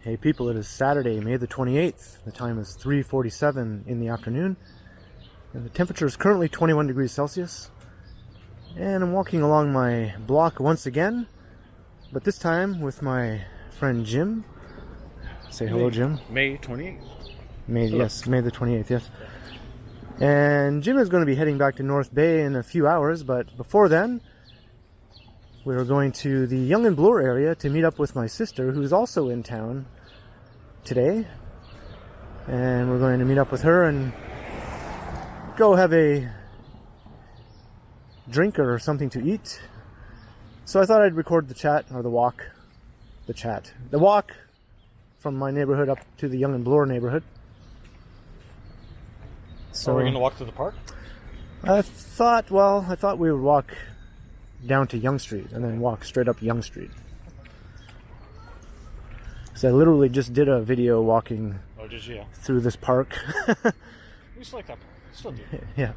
Hey people, it is Saturday, May the 28th. The time is 3:47 in the afternoon, and the temperature is currently 21 degrees Celsius. And I'm walking along my block once again, but this time with my friend Jim. Say hello, Jim. May 28th. Yes, May the 28th, yes. And Jim is going to be heading back to North Bay in a few hours, but before then, we're going to the Yonge Bloor area to meet up with my sister, who's also in town today. And we're going to meet up with her and go have a drink or something to eat. So I thought I'd record the chat, or the walk from my neighborhood up to the Yonge Bloor neighborhood. So are we going to walk to the park? I thought we would walk down to Yonge Street and then walk straight up Yonge Street. So I literally just did a video walking through this park. We used to like that park. Still do. Yeah.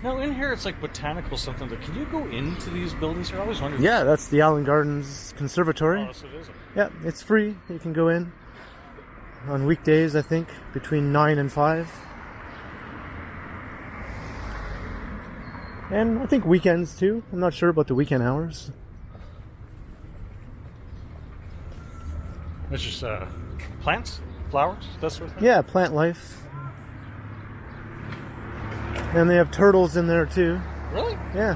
Now in here it's like botanical something. But can you go into these buildings? I always wondered. Yeah, that's the Allen Gardens Conservatory. Oh, so it is. Yeah, it's free. You can go in on weekdays, I think, between 9 and 5. And I think weekends too. I'm not sure about the weekend hours. It's just plants, flowers, that sort of thing? Yeah, plant life. And they have turtles in there too. Really? Yeah.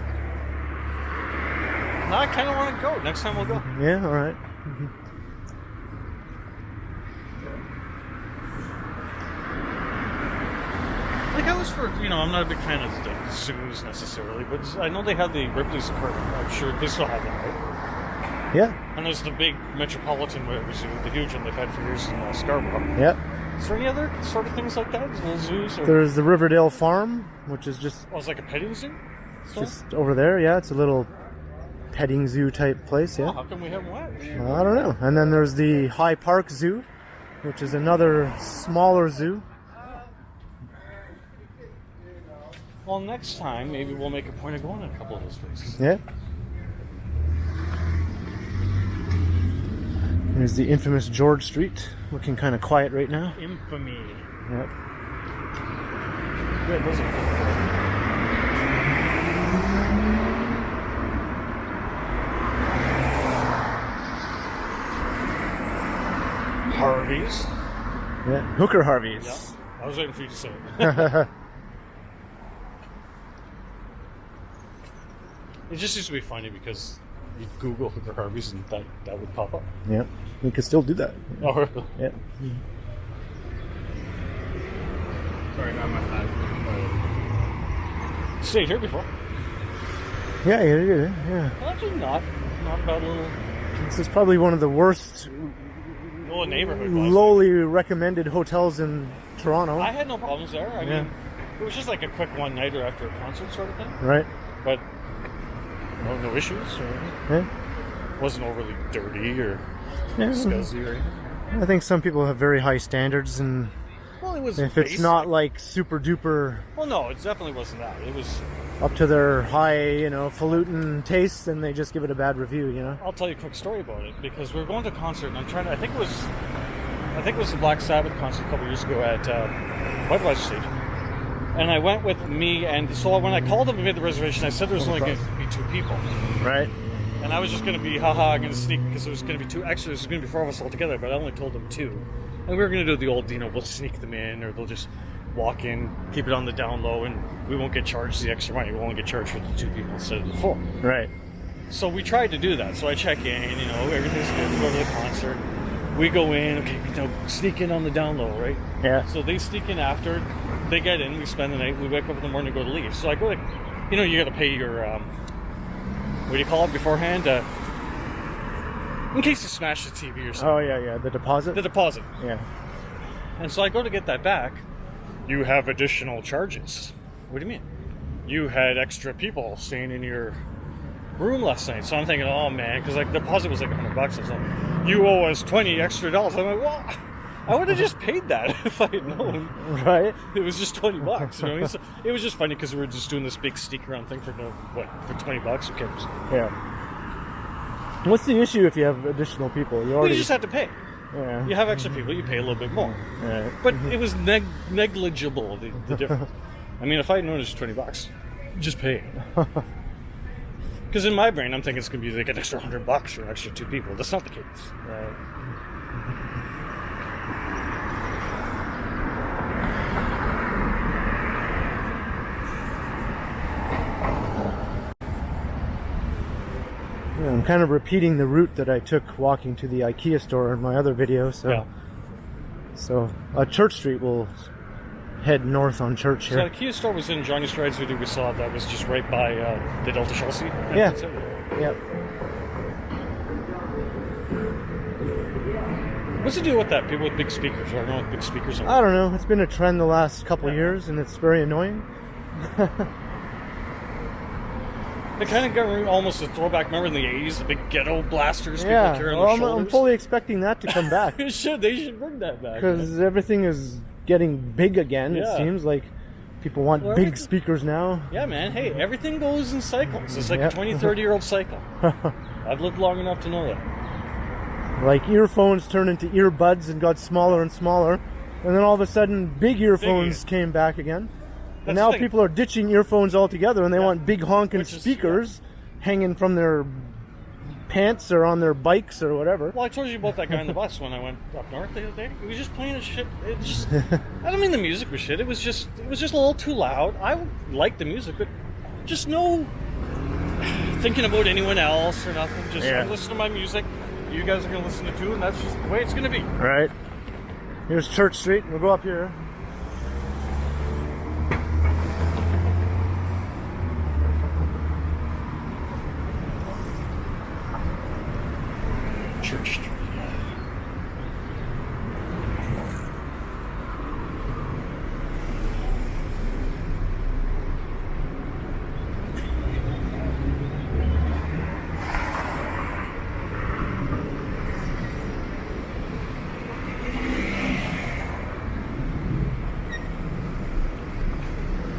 Now I kind of want to go. Next time we'll go. Yeah, alright. Like I was I'm not a big fan of the zoos necessarily, but I know they have the Ripley's Aquarium. I'm sure they still have that, right? Yeah. And there's the big Metropolitan Zoo, the huge one they've had for years in Scarborough. Yeah. Is there any other sort of things like that? Little zoos? Or... There's the Riverdale Farm, which is just... Oh, it's like a petting zoo? Just over there, yeah. It's a little petting zoo type place, yeah. Oh, how come we haven't went? I don't know. And then there's the High Park Zoo, which is another smaller zoo. Well, next time, maybe we'll make a point of going to a couple of those places. Yeah. There's the infamous George Street, looking kind of quiet right now. Infamy. Yep. Yeah, those are Harvey's. Yeah, Hooker Harvey's. Yeah, I was waiting for you to say it. It just used to be funny because you Google Hooker Harvey's and that would pop up. Yeah, we could still do that. Oh, really? Yeah. Sorry, not my side. Stayed here before. Yeah, yeah. Well, actually, not a bad little. This is probably one of the worst Neighborhood. Lowly recommended hotels in Toronto. I had no problems there. I mean, it was just like a quick one-nighter after a concert sort of thing. Right. But no issues or anything. Yeah. Wasn't overly dirty or scuzzy or anything. I think some people have very high standards, and well, it was if basic. It's not like super duper. Well, no, it definitely wasn't that. It was up to their high, falutin tastes, and they just give it a bad review, I'll tell you a quick story about it because we were going to a concert, and I think it was the Black Sabbath concert a couple years ago at Budweiser Stadium. And I went with me, and so when I called them and made the reservation, I said there was only going to be 2 people. Right. And I was just going to be, I'm going to sneak, because there was going to be 2. Actually, there was going to be 4 of us all together, but I only told them 2. And we were going to do the old, we'll sneak them in, or they'll just walk in, keep it on the down low, and we won't get charged the extra money. We'll only get charged for the 2 people instead of the 4. Right. So we tried to do that. So I check in, everything's good. We go to the concert. We go in, okay, sneak in on the down low, right? Yeah. So they sneak in after. They get in, we spend the night, we wake up in the morning to go to leave. So I go you got to pay your, what do you call it beforehand? In case you smash the TV or something. Oh, yeah, the deposit? The deposit. Yeah. And so I go to get that back. You have additional charges. What do you mean? You had extra people staying in your room last night. So I'm thinking, oh man, because the deposit was like $100 or something. You owe us $20 extra. I'm like, well, I would have just paid that if I had known. Right. It was just $20. So it was just funny because we were just doing this big sneak around thing for $20. Who cares? Yeah. What's the issue if you have additional people? You You already just have to pay. yeah. You have extra people, you pay a little bit more. Right. But it was negligible, the difference. I mean, if I had known it was $20, just pay it. Because in my brain, I'm thinking it's going to be like an extra $100 for an extra 2 people. That's not the case. Right. Yeah, I'm kind of repeating the route that I took walking to the IKEA store in my other video. So, Yeah. so Church Street will head north on Church So here. the Kia store was in Johnny Stride's video we saw. That was just right by the Delta Chelsea. Yeah. That's it. Yep. What's the deal with that? People with big speakers. I don't know what big speakers are. I don't know. It's been a trend the last couple of years, and it's very annoying. It kind of got almost a throwback. Remember in the 80s, the big ghetto blasters people Yeah, carrying well, their I'm shoulders? fully expecting that to come back They should bring that back. because everything is getting big again. It Yeah. seems like people want Well, big everything- speakers now. Yeah, man. Hey, everything goes in cycles. It's like Yep. a 20, 30-year-old cycle. I've lived long enough to know that. Like earphones turned into earbuds and got smaller and smaller, and then all of a sudden, big earphones came back again. That's And now the thing. people are ditching earphones altogether, and they Yeah. want big honking Which is- speakers hanging from their pants or on their bikes or whatever. Well, I told you about that guy on the bus when I went up north the other day. He was just playing his shit. It just, I don't mean the music was shit. It was just a little too loud. I like the music, but just no thinking about anyone else or nothing. Just Yeah. I'm listening to my music. You guys are gonna listen to too, and that's just the way it's gonna be. All right. Here's Church Street. We'll go up here. Church Street.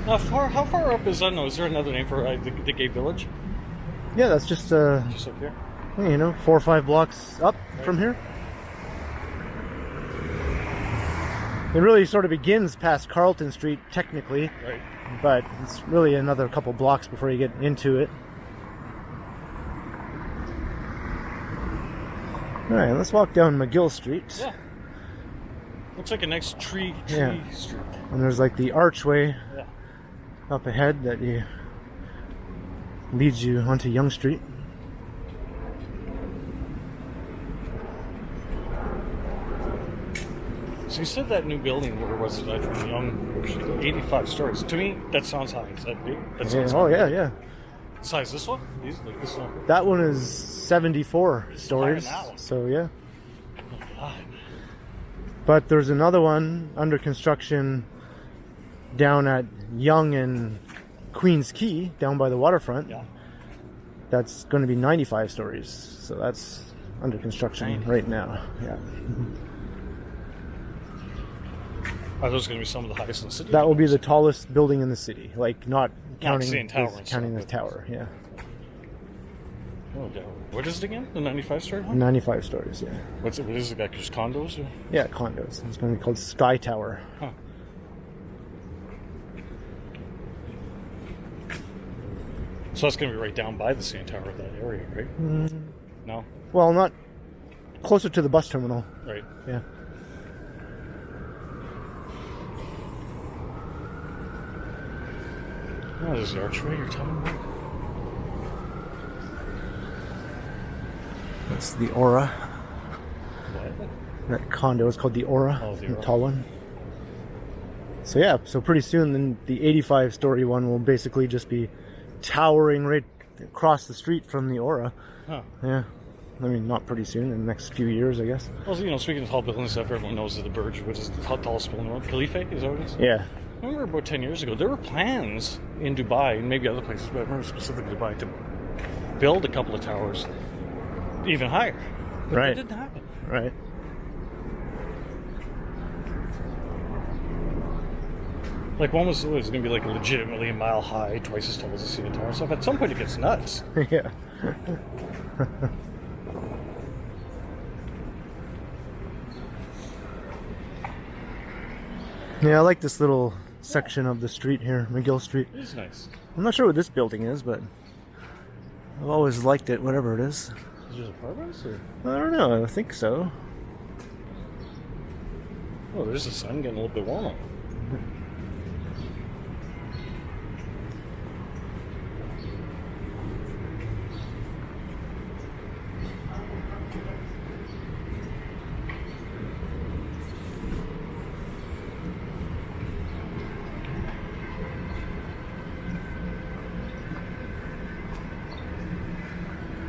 How far up is, I don't know, is there another name for the gay village? Yeah, that's just Just up here? 4 or 5 blocks up from here. It really sort of begins past Carlton Street, technically, Right. but it's really another couple blocks before you get into it. All right, let's walk down McGill Street. Yeah. Looks like a nice tree Yeah. street. And there's like the archway Yeah. up ahead that leads you onto Yonge Street. So you said that new building, where was it? I think Yonge, 85 stories. To me, that sounds high. Is that big? That Yeah, sounds oh high. yeah. Size this one? These, like this one? That one is 74 stories. higher than that one. So yeah. God. But there's another one under construction down at Yonge and Queen's Quay, down by the waterfront. Yeah. That's going to be 95 stories. So that's under construction 90. right now. Yeah. Are those going to be some of the highest in the city? That will be the tallest building in the city. Like not counting seeing tower and counting the stuff, tower. Yeah. Oh, yeah. What is it again? The 95 story one? 95 stories. Yeah. What is it? Like just condos? Or? Yeah, condos. It's going to be called Sky Tower. Huh. So that's going to be right down by the CN Tower, that area, right? No? Well, not closer to the bus terminal. Right. Yeah. Oh, there's the archway you're talking about? That's the Aura. What? That condo is called the Aura, Oh, the the Aura. tall one. So yeah, so pretty soon then the 85-story one will basically just be towering right across the street from the Aura. Huh. Yeah. I mean, not pretty soon, in the next few years, I guess. Well, you know, speaking of tall buildings stuff, everyone knows that the Burj, which is the tallest building in the world. Khalifa, is that what it is? Yeah. I remember about 10 years ago, there were plans in Dubai, and maybe other places, but I remember specifically Dubai, to build a couple of towers even higher. But Right. it didn't happen. Right. Like one was going to be like legitimately a mile high, twice as tall as the CN Tower stuff. At some point it gets nuts. Yeah. Yeah, I like this little section of the street here, McGill Street. It is nice. I'm not sure what this building is, but I've always liked it, whatever it is. Is it apartments or? I don't know, I think so. Oh, there's the sun getting a little bit warmer.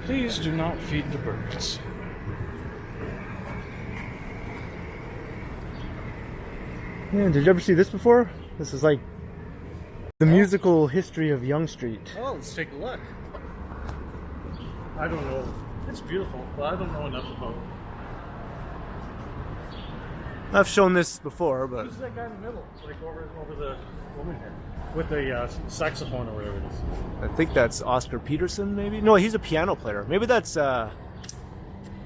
Please do not feed the birds. Yeah, did you ever see this before? This is like the musical history of Yonge Street. Oh, let's take a look. I don't know. It's beautiful, but I don't know enough about it. I've shown this before, but Who's that guy in the middle? Like over the woman here. With the saxophone or whatever it is. I think that's Oscar Peterson, maybe? No, he's a piano player. Maybe that's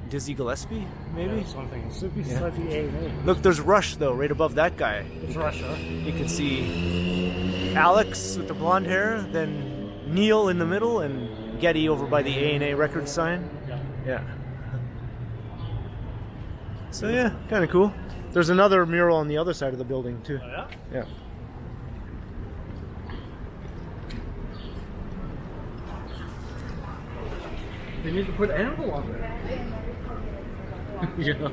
Dizzy Gillespie, maybe? Yeah, something. Yeah. A. Look, there's Rush, though, right above that guy. It's Russia. You can see Alex with the blonde hair, then Neil in the middle, and Getty over by the A&A record sign. Yeah. Yeah. So, yeah, kind of cool. There's another mural on the other side of the building, too. Oh, yeah? Yeah. They need to put Anvil on there. You know?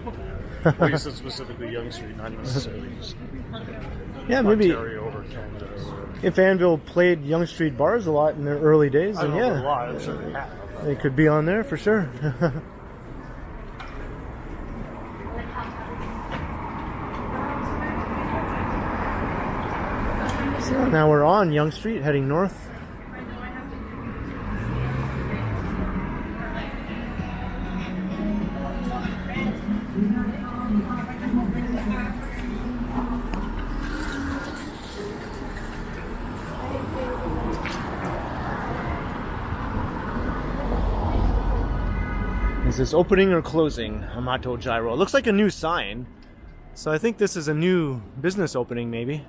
Well, you said specifically Yonge Street, not necessarily just Yeah, maybe Ontario over Canada. Or... if Anvil played Yonge Street bars a lot in their early days, I then don't know a yeah, lot, I'm sure they have. they could be on there for sure. So now we're on Yonge Street, heading north. Is this opening or closing? Amato Gyro. It looks like a new sign. So I think this is a new business opening, maybe.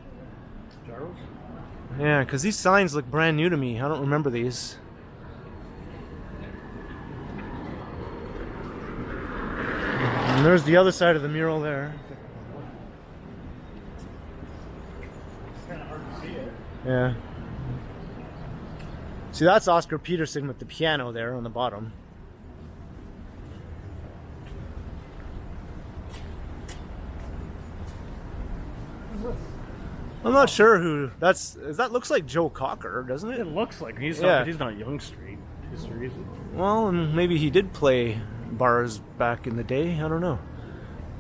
Charles? Yeah, because these signs look brand new to me. I don't remember these. And there's the other side of the mural there. It's kind of hard to see it. Yeah. See, that's Oscar Peterson with the piano there on the bottom. I'm not sure who that's. That looks like Joe Cocker, doesn't it? It looks like he's Yeah. not. He's not Yonge Street. Is the reason. Well, and maybe he did play bars back in the day. I don't know.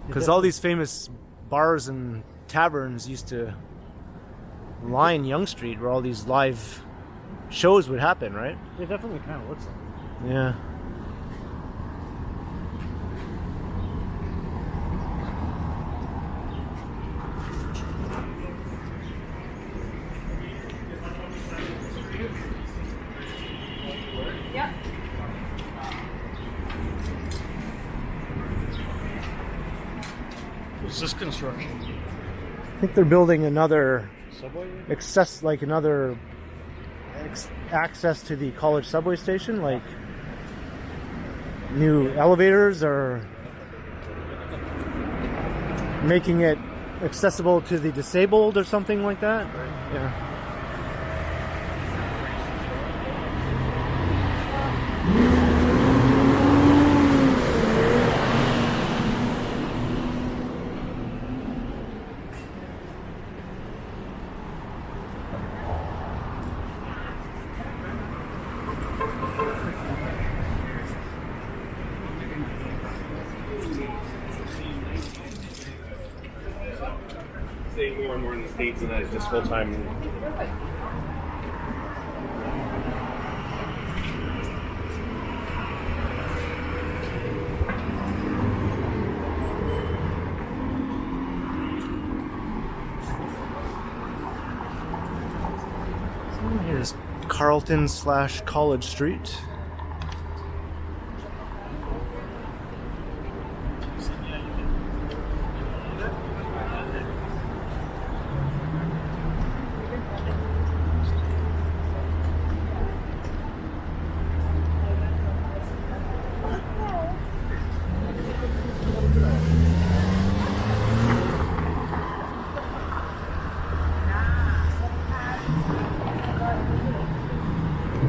Because all these famous bars and taverns used to line Yonge Street, where all these live shows would happen, right? It definitely kind of looks like it. Yeah. Yep. What's this construction? I think they're building another Subway? access to the college subway station, like new elevators, or making it accessible to the disabled or something like that. Yeah. Staying more and more in the States, and that is just full time. Here's Carlton/College Street. I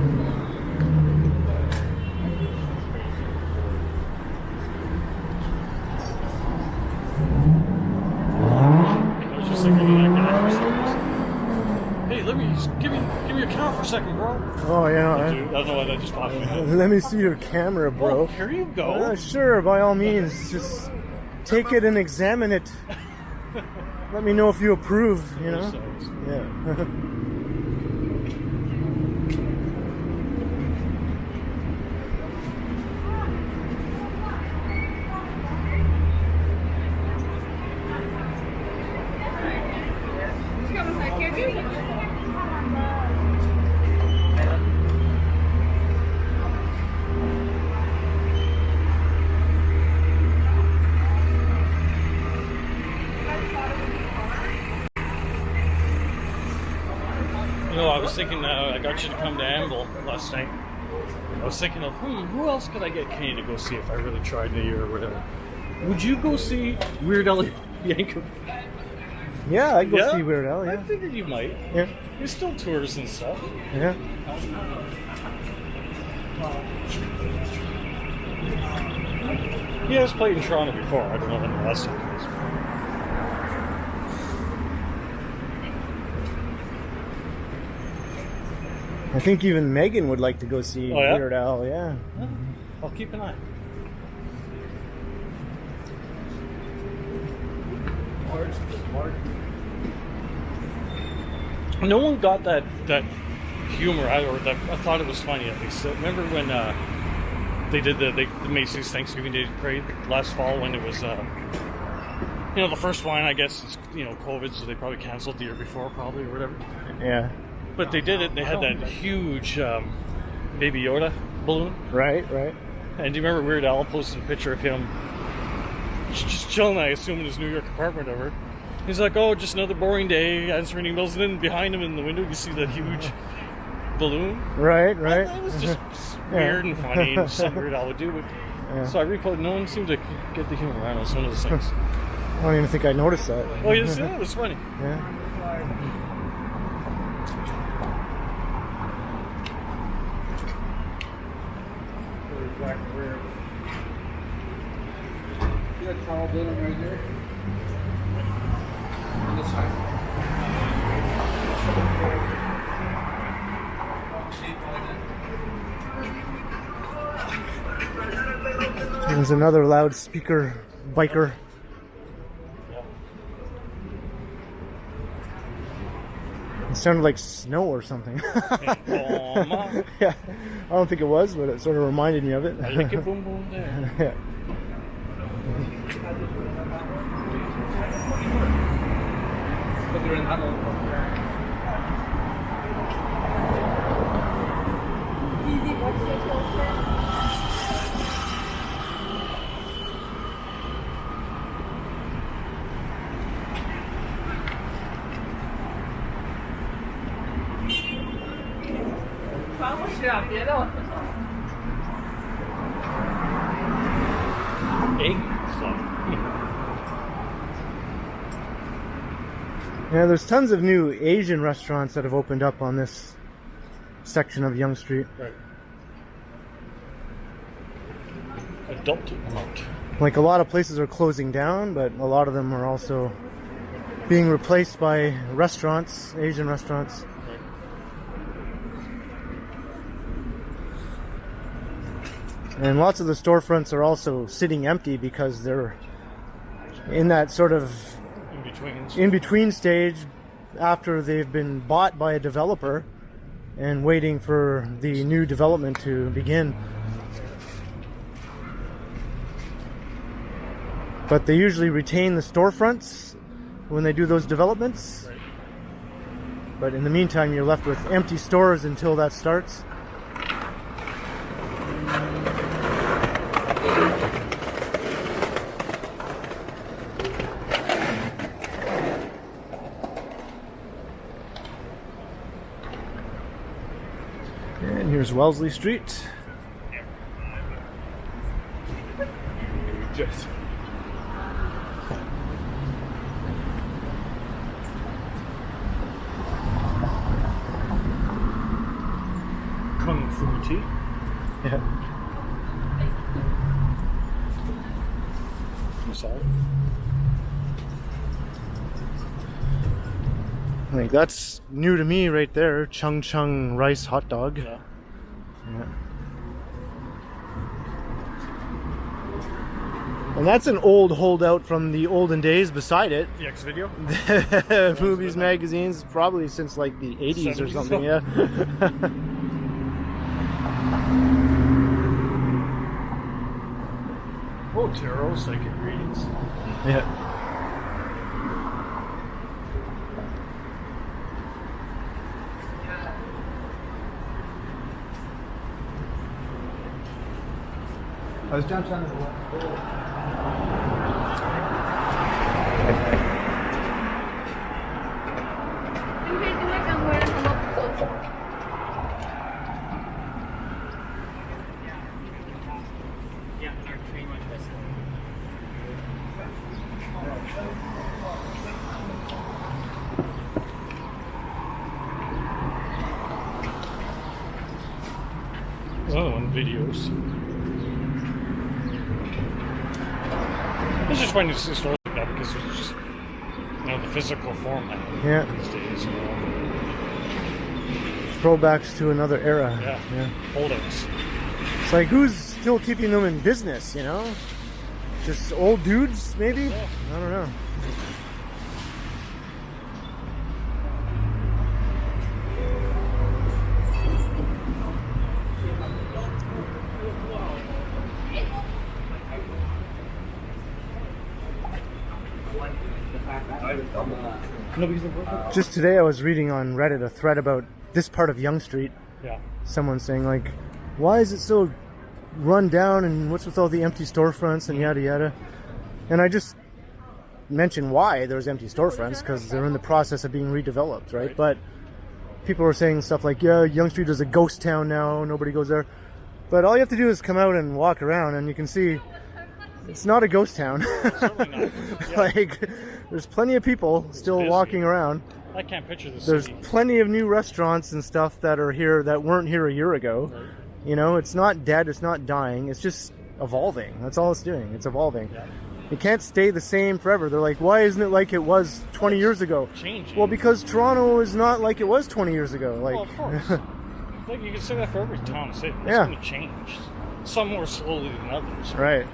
was just thinking of that guy for some reason. Hey, let me just give me your camera for a second, bro. Oh, yeah. Dude, I don't know why that just popped in my head. Let me see your camera, bro. Oh, here you go. Sure, by all means. Just take it and examine it. Let me know if you approve, you know? Yeah. You know, I was thinking, I got you to come to Anvil last night. I was thinking of, who else could I get Kenny to go see if I really tried the year or whatever? Would you go see Weird Al Yankovic? Yeah, I'd go see Weird Al, I yeah. figured you might. Yeah. There's still tours and stuff. Yeah. He has played in Toronto before. I don't know when the last time he was. I think even Megan would like to go see Oh, yeah? Weird Al, yeah. I'll keep an eye. No one got that humor, or that I thought it was funny at least. Remember when they did the Macy's Thanksgiving Day Parade last fall when it was the first one, I guess, is, COVID, so they probably canceled the year before probably or whatever. Yeah. But they did it. They had that huge Baby Yoda balloon. Right. And do you remember Weird Al posted a picture of him just chilling, I assume, in his New York apartment over? He's like, oh, just another boring day, answering emails. And then behind him in the window, you see that huge balloon. Right. That was just weird and funny, and something Weird Al would do. But, so I reposted. No one seemed to get the humor. I don't know, it's one of those things. I don't even think I noticed that. Oh, yes, yeah, it was funny. Yeah. You got Carl Denham right there. On this side. There's another loudspeaker biker. It sounded like snow or something. Yeah, I don't think it was, but it sort of reminded me of it. I like it, boom, boom, there. Yeah. But they're in that little Yeah, there's tons of new Asian restaurants that have opened up on this section of Yonge Street. Right. Adult amount. Like, a lot of places are closing down, but a lot of them are also being replaced by restaurants, Asian restaurants. And lots of the storefronts are also sitting empty because they're in that sort of in-between stage after they've been bought by a developer and waiting for the new development to begin. But they usually retain the storefronts when they do those developments. Right. But in the meantime, you're left with empty stores until that starts. And here's Wellesley Street. Just. Kung Fu tea. Yeah. Masala. Like, that's new to me right there. Chung Chung rice hot dog. Yeah. Yeah. And that's an old holdout from the olden days beside it. The X video. Movies, magazines, probably since like the 80s or 70s. something, yeah. Oh, tarot, psychic readings. Yeah. I was downtown as well. There's another one, videos. It's just funny to see stores like that because it's just, the physical format Yeah. these days. Throwbacks to another era. Yeah. Holdouts. It's like, who's still keeping them in business, you know? Just old dudes, maybe? Yeah. I don't know. Just today I was reading on Reddit a thread about this part of Yonge Street. Yeah. Someone saying, like, why is it so run down and what's with all the empty storefronts and yada yada? And I just mentioned why there's empty storefronts, because they're in the process of being redeveloped, right? But people are saying stuff like, yeah, Yonge Street is a ghost town now, nobody goes there. But all you have to do is come out and walk around and you can see it's not a ghost town. Certainly not. Yeah. Like, there's plenty of people still busy. walking around. I can't picture the There's city. plenty of new restaurants and stuff that are here that weren't here a year ago. Right. You know, it's not dead, it's not dying, it's just evolving. That's all it's doing. It's evolving. Yeah. It can't stay the same forever. They're like, why isn't it like it was 20 years ago? Changing. Well, because Toronto is not like it was 20 years ago. Like, Well, of course. Like, you can say that for every town and city. It's Yeah. going to change. Some more slowly than others. right.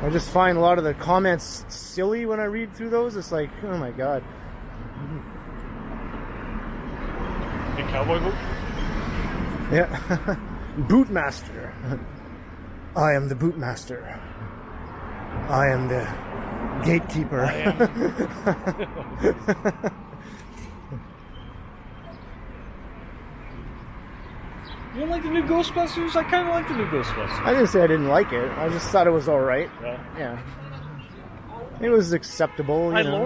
I just find a lot of the comments silly when I read through those. It's like, oh my god. Big cowboy boot. Yeah. Bootmaster. I am the bootmaster. I am the gatekeeper. I am. You don't like the new Ghostbusters? I kind of like the new Ghostbusters. I didn't say I didn't like it. I just thought it was all right. Yeah. Yeah. It was acceptable. You I know?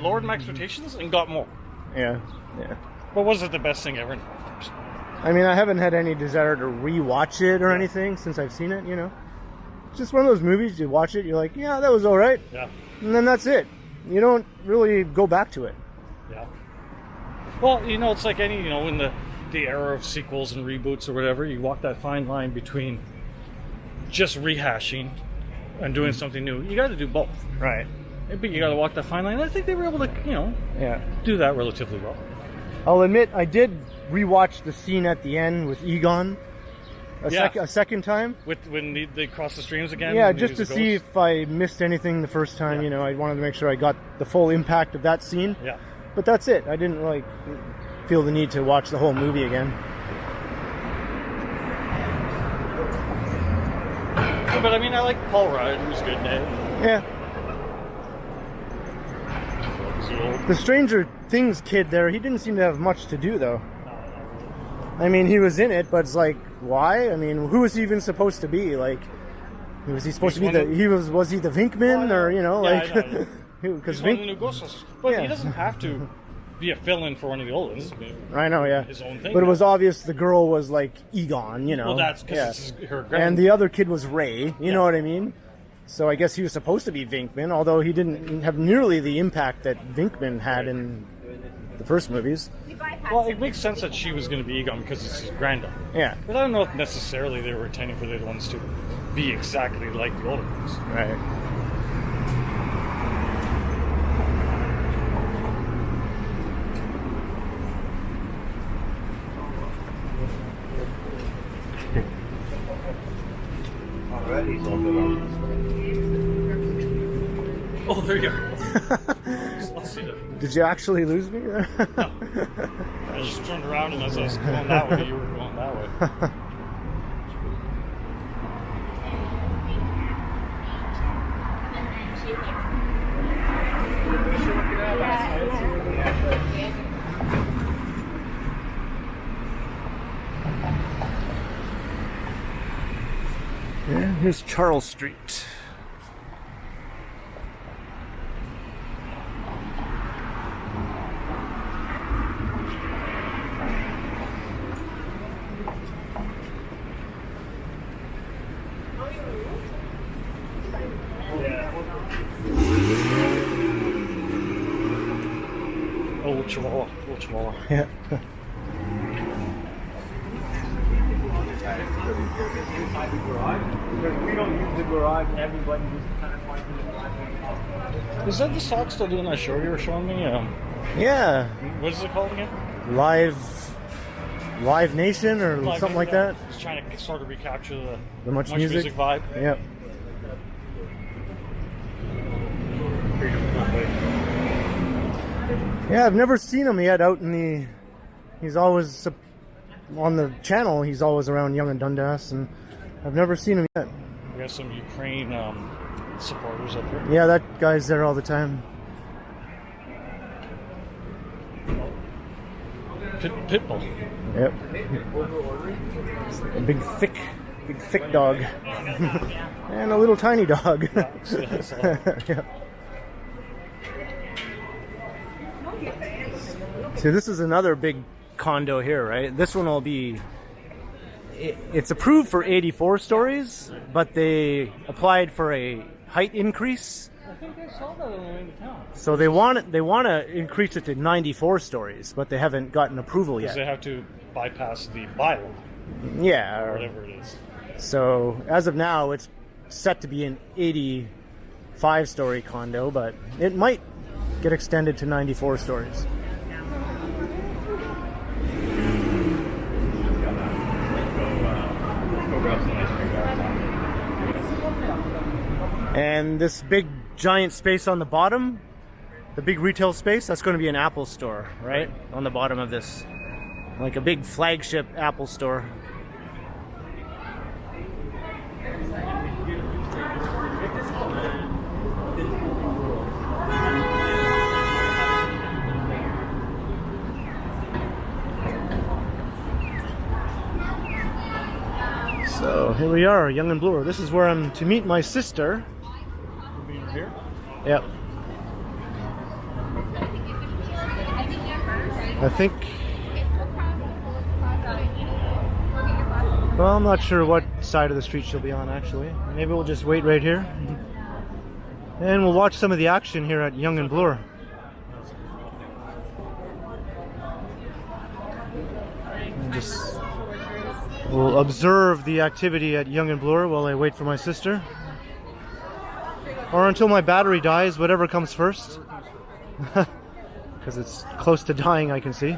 lowered my expectations and got more. Yeah. Yeah. But was it the best thing ever? No, of course. I mean, I haven't had any desire to rewatch it or anything since I've seen it. You know, it's just one of those movies. You watch it, you're like, yeah, that was all right, Yeah. and then that's it. You don't really go back to it. Yeah. Well, it's like any, in the era of sequels and reboots or whatever, you walk that fine line between just rehashing and doing something new. You got to do both. Right. But you got to walk that fine line. I think they were able to, Yeah. do that relatively well. I'll admit, I did rewatch the scene at the end with Egon Yeah. a second time. When they cross the streams again? Yeah, and just to use the see ghost? if I missed anything the first time. Yeah. I wanted to make sure I got the full impact of that scene. Yeah. But that's it. I didn't like feel the need to watch the whole movie again. But I mean, I like Paul Rudd, who's good in it. Yeah. Is he old? The Stranger Things kid there, he didn't seem to have much to do though. I mean, he was in it, but it's like, why? I mean, who was he even supposed to be? Like, was he supposed to be was he the Vinkman, or I like, know. because He's one of the new Ghostbusters. But Yeah. he doesn't have to be a fill-in for one of the old ones. I mean, I know, yeah. his own thing But it now. was obvious the girl was like Egon, Well, that's because yeah. this is her And grand. the other kid was Ray, you know what I mean? So I guess he was supposed to be Vinkman, although he didn't have nearly the impact that Vinkman had in the first movies. Well, it makes sense that she was going to be Egon because it's his granddaughter. Yeah. But I don't know if necessarily they were intending for the other ones to be exactly like the older ones. Right. Already. Oh, there you are. I'll see that. Did you actually lose me there? No. I just turned around and as I was going that way, you were going that way. Yeah, here's Charles Street. Oh, Chihuahua. Oh, Chihuahua. Yeah. We don't use the garage, and everybody just kind of finds the garage. Is that the sock still doing that show you were showing me? Yeah. What is it called again? Live Nation or Live something like Music, that. Just trying to sort of recapture The Much Music vibe. Yep. Yeah, I've never seen him yet out in the. He's always on the channel. He's always around Yonge and Dundas, and I've never seen him yet. We got some Ukraine supporters up here. Yeah, that guy's there all the time. Pitbull. Yep. A big thick dog, and a little tiny dog. Yeah. See, this is another big condo here, right? This one will be. It's approved for 84 stories, but they applied for a height increase. I think I saw that on the way to town. So they want to increase it to 94 stories, but they haven't gotten approval Because yet. they have to bypass the bylaw, Yeah. or whatever it is. So as of now, it's set to be an 85-story condo, but it might get extended to 94 stories. And this big giant space on the bottom, the big retail space, that's going to be an Apple store, right? On the bottom of this. Like a big flagship Apple store. So here we are, Yonge and Bloor. This is where I'm to meet my sister. Here? Yep. I think. Well, I'm not sure what side of the street she'll be on actually. Maybe we'll just wait right here. And we'll watch some of the action here at Yonge and Bloor. And just we'll observe the activity at Yonge and Bloor while I wait for my sister. Or until my battery dies, whatever comes first. Because it's close to dying, I can see.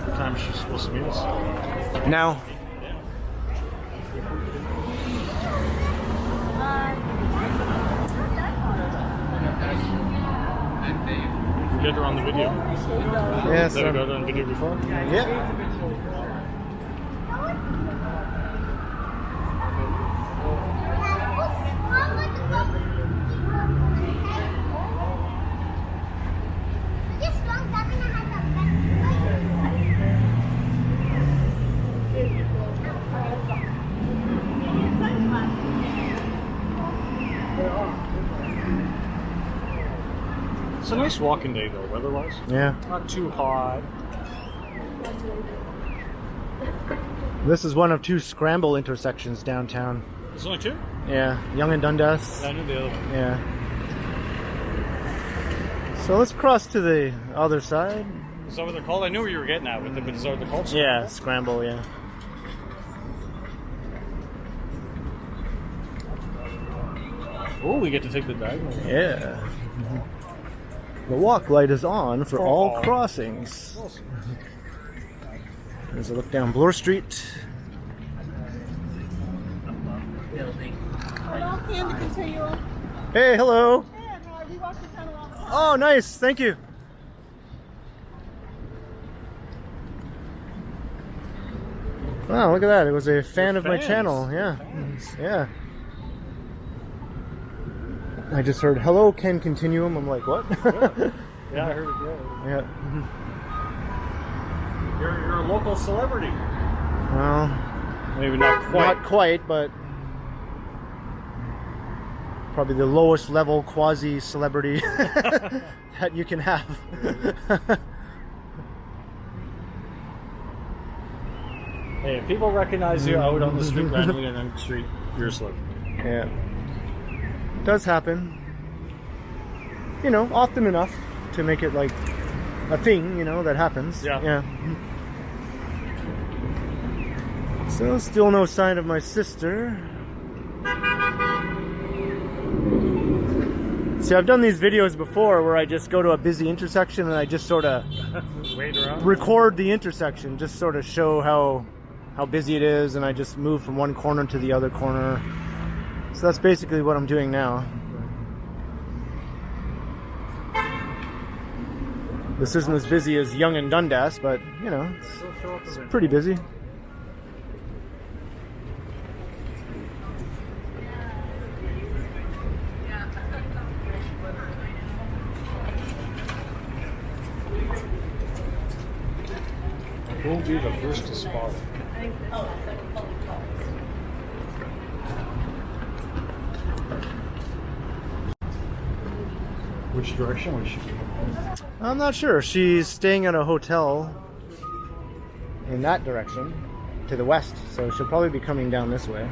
What time is she supposed to meet us? Now. Get her on the video. Yes. Did I got her on video before? Yeah. It's a nice walking day though, weather-wise. Yeah. Not too hot. This is one of two scramble intersections downtown. There's only two? Yeah, Yonge and Dundas. I knew the other one. Yeah. So let's cross to the other side. Is that what they're called? I knew what you were getting at with it, but is that what they're called? Yeah, scramble, yeah. Oh, we get to take the diagonal. Yeah. The walk light is on for all crossings. There's a look down Bloor Street. Hello, Candy Continuum. Hey, hello. Yeah, no, we walked the tunnel off. Oh, nice. Thank you. Wow, look at that. It was a fan of my fans. channel. Yeah. Yeah. I just heard, hello, Ken Continuum. I'm like, what? Yeah, I heard it. Yeah. You're a local celebrity. Well, Maybe not quite. not quite, but probably the lowest level quasi celebrity that you can have. Hey, if people recognize you out on the street randomly on the street, you're a celebrity. Yeah. Does happen. You know, often enough to make it like a thing, you know, that happens. Yeah. Yeah. So still no sign of my sister. See, I've done these videos before where I just go to a busy intersection and I just sort of Wait around. record the intersection, just sort of show how busy it is, and I just move from one corner to the other corner. So that's basically what I'm doing now. This isn't as busy as Yonge and Dundas, but you know, it's pretty busy. Who will be the first to spot it? Which direction we should be going? I'm not sure. She's staying at a hotel in that direction, to the west, so she'll probably be coming down this way.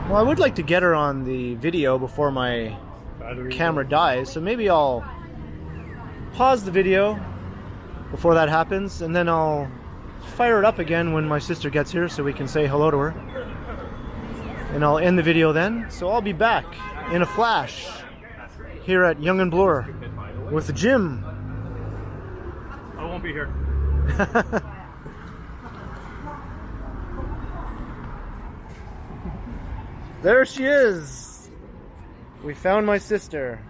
Well, I would like to get her on the video before my camera dies, so maybe I'll pause the video before that happens, and then I'll fire it up again when my sister gets here so we can say hello to her. And I'll end the video then. So I'll be back in a flash here at Yonge and Bloor with Jim. I won't be here. There she is. We found my sister.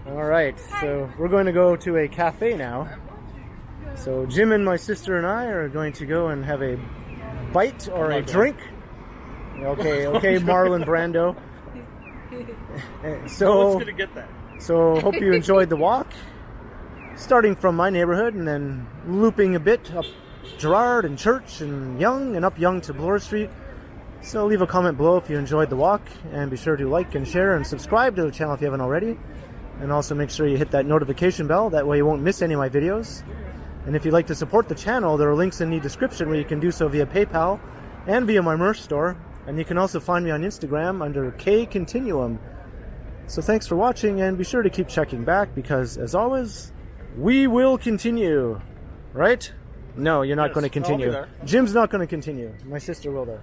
All right, so we're going to go to a cafe now. So Jim and my sister and I are going to go and have a bite or a drink. Okay, Marlon Brando. So let's get that. So hope you enjoyed the walk. Starting from my neighborhood and then looping a bit up Gerrard and Church and Yonge and up Yonge to Bloor Street. So leave a comment below if you enjoyed the walk, and be sure to like and share and subscribe to the channel if you haven't already. And also make sure you hit that notification bell, that way you won't miss any of my videos. And if you'd like to support the channel, there are links in the description where you can do so via PayPal and via my merch store. And you can also find me on Instagram under K Continuum. So thanks for watching, and be sure to keep checking back, because as always, we will continue. Right? No, you're not going to continue. I'll be there. Jim's not going to continue. My sister will though.